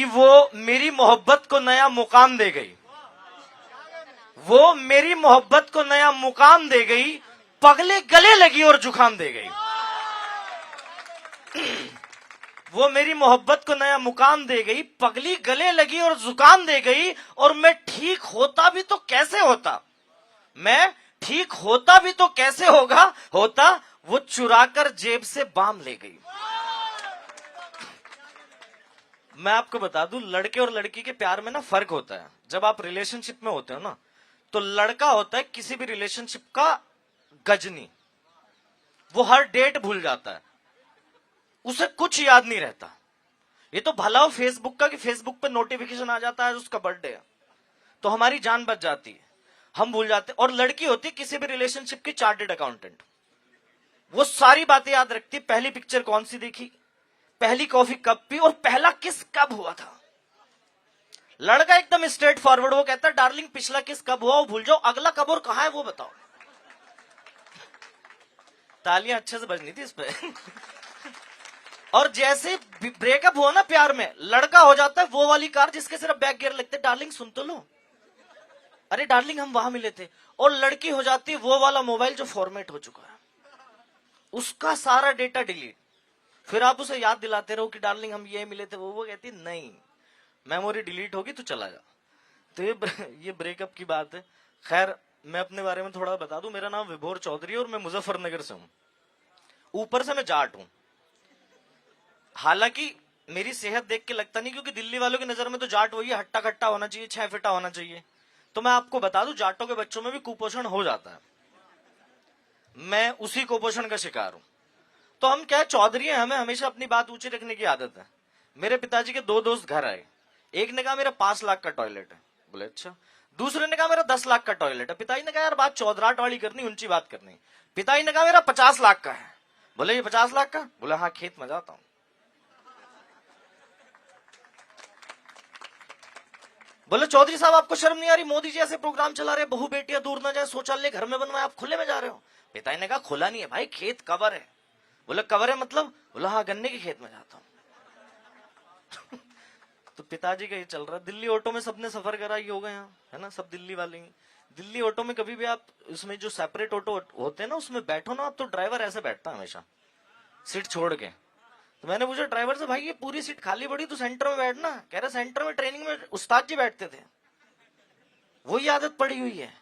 वो मेरी मोहब्बत को नया मुकाम दे गई, वो मेरी मोहब्बत को नया मुकाम दे गई, पगले गले लगी और जुकाम दे गई। वो मेरी मोहब्बत को नया मुकाम दे गई, पगली गले लगी और जुकाम दे गई। और मैं ठीक होता भी तो कैसे होता, मैं ठीक होता भी तो कैसे होता, वो चुराकर जेब से बाम ले गई। मैं आपको बता दूं, लड़के और लड़की के प्यार में ना फर्क होता है। जब आप रिलेशनशिप में होते हो ना, तो लड़का होता है किसी भी रिलेशनशिप का गजनी, वो हर डेट भूल जाता है, उसे कुछ याद नहीं रहता। ये तो भला हो फेसबुक का कि फेसबुक पे नोटिफिकेशन आ जाता है उसका बर्थडे है, तो हमारी जान बच जाती है, हम भूल जाते। और लड़की होती है किसी भी रिलेशनशिप की चार्टेड अकाउंटेंट, वो सारी बातें याद रखती, पहली पिक्चर कौन सी देखी, पहली कॉफी कब पी, और पहला किस कब हुआ था। लड़का एकदम स्ट्रेट फॉरवर्ड, वो कहता है डार्लिंग पिछला किस कब हुआ वो भूल जाओ, अगला कब और कहां है वो बताओ। तालियां अच्छे से बजनी थी इस पे। और जैसे ब्रेकअप हुआ ना प्यार में, लड़का हो जाता है वो वाली कार जिसके सिर्फ बैक गियर लगते, डार्लिंग सुन तो लो, अरे डार्लिंग हम वहां मिले थे। और लड़की हो जाती है वो वाला मोबाइल जो फॉर्मेट हो चुका है, उसका सारा डेटा डिलीट। फिर आप उसे याद दिलाते रहो कि डार्लिंग हम ये मिले थे, वो कहती नहीं, मेमोरी डिलीट होगी तो चला जा। तो ये ब्रेकअप की बात है। खैर, मैं अपने बारे में थोड़ा बता दूं, मेरा नाम विभोर चौधरी है और मैं मुजफ्फरनगर से हूं। ऊपर से मैं जाट हूं, हालांकि मेरी सेहत देख के लगता नहीं, क्योंकि दिल्ली वालों की नजर में तो जाट वही हट्टा कट्टा होना चाहिए, 6 फीटा होना चाहिए। तो मैं आपको बता दूं, जाटों के बच्चों में भी कुपोषण हो जाता है, मैं उसी कुपोषण का शिकार हूं। तो हम क्या चौधरी हैं, हमें हमेशा अपनी बात ऊंची रखने की आदत है। मेरे पिताजी के 2 दोस्त घर आए, एक ने कहा मेरा 5 लाख का टॉयलेट है, बोले अच्छा। दूसरे ने कहा मेरा 10 लाख का टॉयलेट है। पिताजी ने कहा यार बात चौधराट वाली करनी, ऊंची बात करनी। पिताजी ने कहा मेरा 50 लाख का है। बोले ये 50 लाख का? बोले हाँ, खेत में जाता हूं। बोले चौधरी साहब आपको शर्म नहीं आ रही, मोदी जी ऐसे प्रोग्राम चला रहे, बहू बेटियां दूर न जाए, शौचालय घर में बनवाए, आप खुले में जा रहे हो। पिताजी ने कहा खुला नहीं है भाई, खेत कवर है। बोले कवर है मतलब? बोला हाँ, गन्ने के खेत में जाता हूं। तो पिताजी का ये चल रहा है। दिल्ली ऑटो में सबने सफर करा ही होगा यहाँ, है ना, सब दिल्ली वाले। दिल्ली ऑटो में कभी भी आप उसमें जो सेपरेट ऑटो होते हैं ना, उसमें बैठो ना आप, तो ड्राइवर ऐसे बैठता है हमेशा, सीट छोड़ के। तो मैंने पूछा ड्राइवर से, भाई ये पूरी सीट खाली पड़ी, तो सेंटर में बैठना। कह रहा सेंटर में ट्रेनिंग में उस्ताद जी बैठते थे, वही आदत पड़ी हुई है,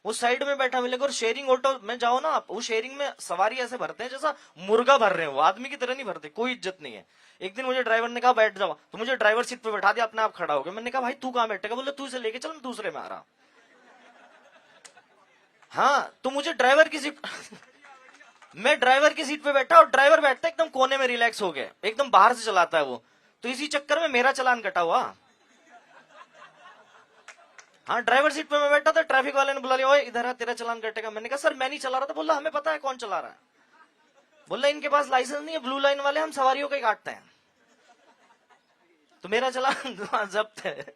वो साइड में बैठा मिलेगा। और शेयरिंग ऑटो में जाओ ना आप, वो शेयरिंग में सवारी ऐसे भरते हैं जैसा मुर्गा भर रहे हो, आदमी की तरह नहीं भरते, कोई इज्जत नहीं है। एक दिन मुझे ड्राइवर ने कहा बैठ जाओ, तो मुझे ड्राइवर सीट पे बैठा दिया, अपने आप खड़ा हो गया। मैंने कहा भाई तू कहां बैठेगा? बोले तू इसे लेके चल, मैं दूसरे में आ रहा। हाँ, तो मुझे ड्राइवर की सीट मैं ड्राइवर की सीट पे बैठा, और ड्राइवर बैठता एकदम कोने में रिलैक्स हो गया, एकदम बाहर से चलाता है वो। तो इसी चक्कर में मेरा चालान कटा हुआ। हाँ, ड्राइवर सीट पे मैं बैठा था, ट्रैफिक वाले ने बुला लिया, ओए इधर आ, तेरा चालान कटेगा। मैंने कहा सर मैं नहीं चला रहा था। बोला हमें पता है कौन चला रहा है। बोला इनके पास लाइसेंस नहीं है, ब्लू लाइन वाले, हम सवारियों का ही काटते हैं। तो मेरा चालान जब्त है।